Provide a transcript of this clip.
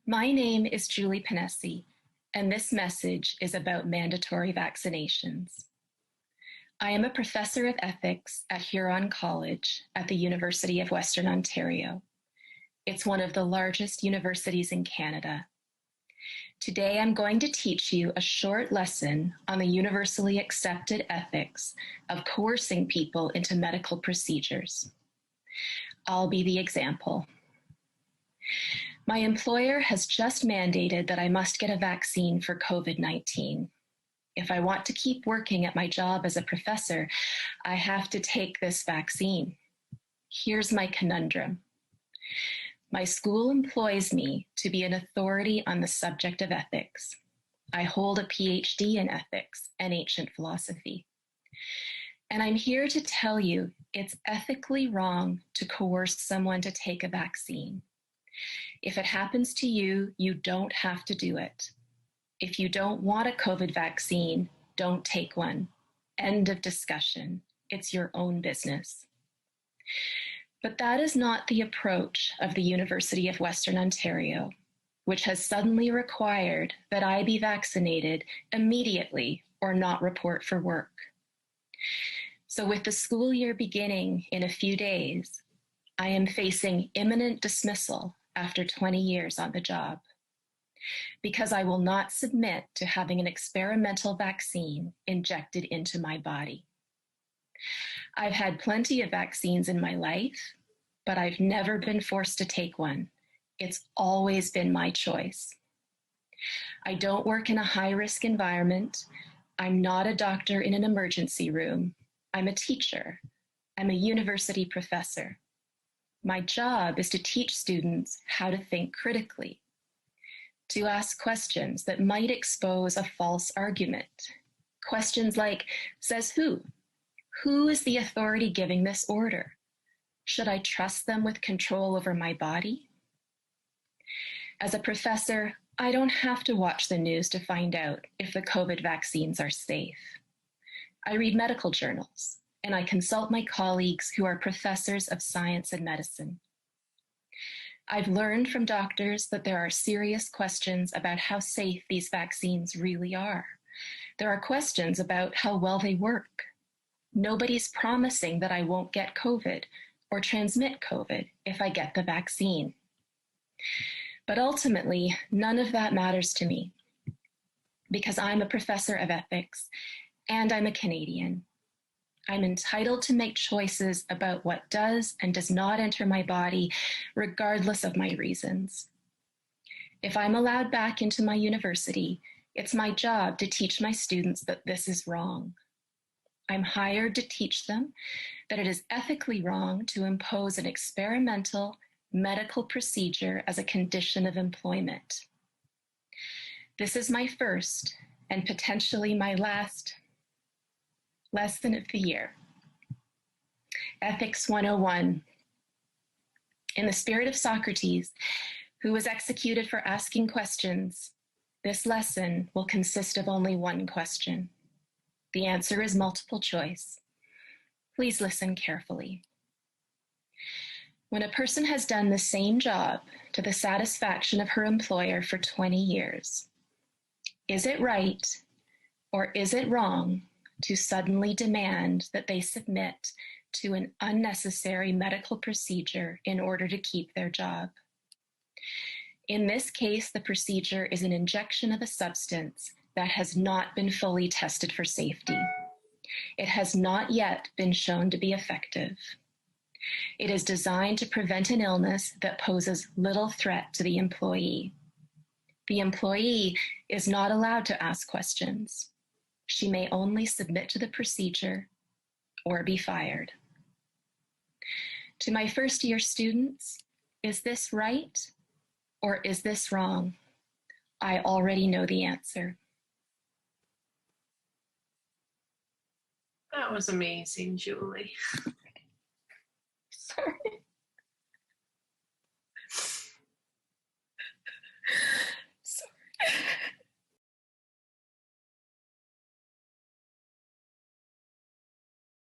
My name is Julie Panesi, and this message is about mandatory vaccinations. I am a professor of ethics at Huron College at the University of Western Ontario. It's one of the largest universities in Canada. Today, I'm going to teach you a short lesson on the universally accepted ethics of coercing people into medical procedures. I'll be the example. My employer has just mandated that I must get a vaccine for COVID-19. If I want to keep working at my job as a professor, I have to take this vaccine. Here's my conundrum. My school employs me to be an authority on the subject of ethics. I hold a PhD in ethics and ancient philosophy. And I'm here to tell you it's ethically wrong to coerce someone to take a vaccine. If it happens to you, you don't have to do it. If you don't want a COVID vaccine, don't take one. End of discussion. It's your own business. But that is not the approach of the University of Western Ontario, which has suddenly required that I be vaccinated immediately or not report for work. So with the school year beginning in a few days, I am facing imminent dismissal after 20 years on the job, because I will not submit to having an experimental vaccine injected into my body. I've had plenty of vaccines in my life, but I've never been forced to take one. It's always been my choice. I don't work in a high-risk environment. I'm not a doctor in an emergency room. I'm a teacher. I'm a university professor. My job is to teach students how to think critically, to ask questions that might expose a false argument. Questions like, says who? Who is the authority giving this order? Should I trust them with control over my body? As a professor, I don't have to watch the news to find out if the COVID vaccines are safe. I read medical journals, and I consult my colleagues who are professors of science and medicine. I've learned from doctors that there are serious questions about how safe these vaccines really are. There are questions about how well they work. Nobody's promising that I won't get COVID or transmit COVID if I get the vaccine. But ultimately, none of that matters to me because I'm a professor of ethics and I'm a Canadian. I'm entitled to make choices about what does and does not enter my body, regardless of my reasons. If I'm allowed back into my university, it's my job to teach my students that this is wrong. I'm hired to teach them that it is ethically wrong to impose an experimental medical procedure as a condition of employment. This is my first and potentially my last lesson of the year. Ethics 101. In the spirit of Socrates, who was executed for asking questions, this lesson will consist of only one question. The answer is multiple choice. Please listen carefully. When a person has done the same job to the satisfaction of her employer for 20 years, is it right or is it wrong to suddenly demand that they submit to an unnecessary medical procedure in order to keep their job? In this case, the procedure is an injection of a substance that has not been fully tested for safety. It has not yet been shown to be effective. It is designed to prevent an illness that poses little threat to the employee. The employee is not allowed to ask questions. She may only submit to the procedure or be fired. To my first-year students, is this right or is this wrong? I already know the answer. That was amazing, Julie.